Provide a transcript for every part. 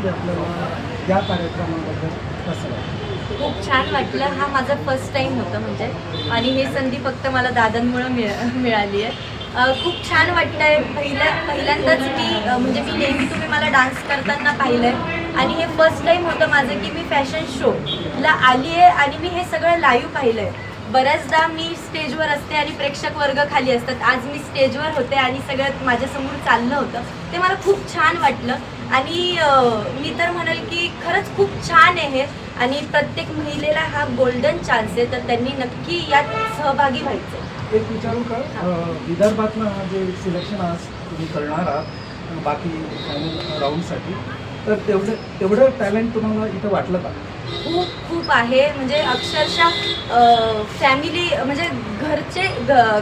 की आपल्याला या कार्यक्रमाबद्दल कसं वाटतं? खूप छान वाटलं. हा माझा फर्स्ट टाईम होतं म्हणजे, आणि हे संधी फक्त मला दादांमुळं मिळाली आहे. खूप छान वाटतंय. पहिल्यांदाच मी म्हणजे मी नेहमी तुम्ही मला डान्स करताना पाहिलं आहे, आणि हे फर्स्ट टाईम होतं माझं की मी फॅशन शोला आली आहे आणि मी हे सगळं लाईव्ह पाहिलं आहे. बऱ्याचदा मी स्टेजवर असते आणि प्रेक्षक वर्ग खाली असतात. आज मी स्टेजवर होते आणि सगळं माझ्यासमोर चाललं होतं. ते मला खूप छान वाटलं, आणि मी तर म्हणेल की खरंच खूप छान आहे हे, आणि प्रत्येक महिलेला हा गोल्डन चान्स आहे, तर त्यांनी नक्की यात सहभागी व्हायचं. एक विचारू का, विदर्भातनं जे सिलेक्शन आज तुम्ही करणार आहात बाकी फायनल राऊंडसाठी, तर तेवढं टॅलेंट तुम्हाला इथं वाटलं का? खूप आहे. म्हणजे अक्षरशः फॅमिली म्हणजे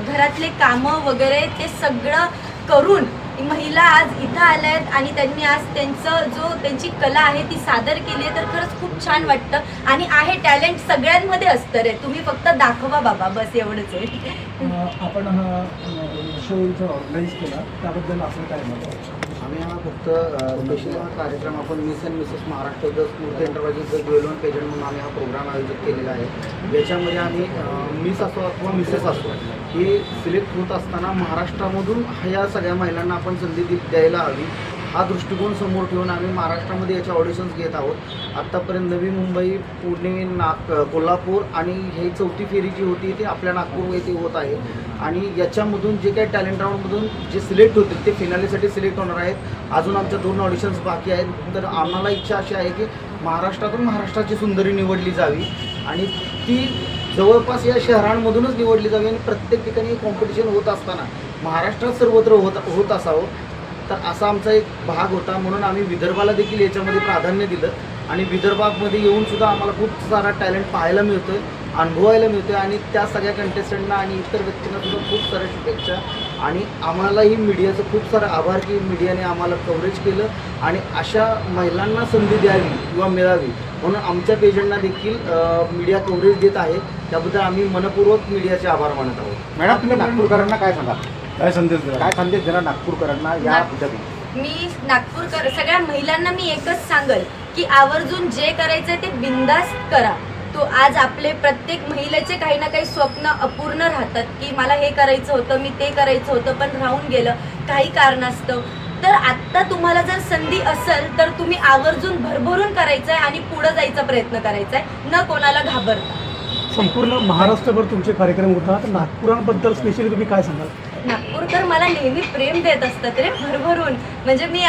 घरातले कामं वगैरे ते सगळं करून महिला आज इथं आल्या आहेत, आणि त्यांनी आज त्यांची कला आहे ती सादर केली आहे. तर खरंच खूप छान वाटतं, आणि आहे टॅलेंट सगळ्यांमध्ये असतं रे, तुम्ही फक्त दाखवा बाबा, बस एवढंच आहे. आपण हा शो इथं ऑर्गनाईज केला त्याबद्दल आपलं काय मत आहे? आम्ही हा फक्त स्पेशल हा कार्यक्रम आपण miss and Mrs Maharashtra the स्फूर्ती एंटरप्राइजेस ज्वेलवन पेजंट म्हणून आम्ही हा प्रोग्राम आयोजित केलेला आहे. याच्यामध्ये आम्ही मिस असो अथवा मिसेस असो हे सिलेक्ट होत असताना महाराष्ट्रामधून ह्या सगळ्या महिलांना आपण संधी द्यायला हवी, हा दृष्टिकोन समोर ठेवून आम्ही महाराष्ट्रामध्ये याचे ऑडिशन्स घेत आहोत. आत्तापर्यंत नवी मुंबई, पुणे, कोल्हापूर आणि ही चौथी फेरी जी होती ती आपल्या नागपूर येथे होत आहे. आणि याच्यामधून जे काही टॅलेंट राऊंडमधून जे सिलेक्ट होतील ते फिनालीसाठी सिलेक्ट होणार आहेत. अजून आमच्या 2 ऑडिशन्स बाकी आहेत. तर आम्हाला इच्छा अशी आहे की महाराष्ट्रातून महाराष्ट्राची सुंदरी निवडली जावी, आणि ती जवळपास या शहरांमधूनच निवडली जावी, आणि प्रत्येक ठिकाणी कॉम्पिटिशन होत असताना महाराष्ट्रात सर्वत्र होत असावं. तर असा आमचा एक भाग होता, म्हणून आम्ही विदर्भाला देखील याच्यामध्ये प्राधान्य दिलं, आणि विदर्भामध्ये येऊनसुद्धा आम्हाला खूप सारा टॅलेंट पाहायला मिळतो आहे, अनुभवायला मिळतो आहे, आणि त्या सगळ्या कंटेस्टंटना आणि इतर व्यक्तींनासुद्धा खूप साऱ्या शुभेच्छा. आणि आम्हालाही मीडियाचं खूप सारं आभार की मीडियाने आम्हाला कव्हरेज केलं, आणि अशा महिलांना संधी द्यावी किंवा मिळावी म्हणून आमच्या पेजंटना देखील मीडिया कव्हरेज देत आहे. त्याबद्दल आम्ही मनपूर्वक मीडियाचे आभार मानत आहोत. मॅडम, तुम्ही नागपूरकरांना काय सांगा, काय संदेश देणार नागपूरकरांना या पुढच्या? मी सगळ्या महिलांना मी एकच सांगल की आवर्जून जे करायचं ते बिंदास्त करा. तो आज आपले प्रत्येक महिलेचे काही ना काही स्वप्न अपूर्ण राहतात, की मला हे करायचं होतं, मी ते करायचं होतं, पण राहून गेलं काही कारणास्तव. तर आत्ता तुम्हाला जर संधी असेल तर तुम्ही आवर्जून भरभरून करायचं आहे आणि पुढं जायचा प्रयत्न करायचा आहे, न कोणाला घाबरता. संपूर्ण महाराष्ट्रभर तुमचे कार्यक्रम होतात, नागपुरांबद्दल स्पेशली तुम्ही काय सांगाल? नागपूरकर मला नेहमी प्रेम देत असतात रे, भरभरून. म्हणजे मी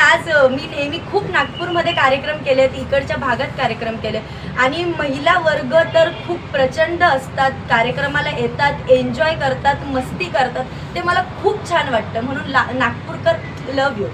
नेहमी खूप नागपूरमध्ये कार्यक्रम केलेत, इकडच्या भागात कार्यक्रम केले, आणि महिला वर्ग तर खूप प्रचंड असतात, कार्यक्रमाला येतात, एन्जॉय करतात, मस्ती करतात. ते मला खूप छान वाटतं, म्हणून नागपूरकर लव यू.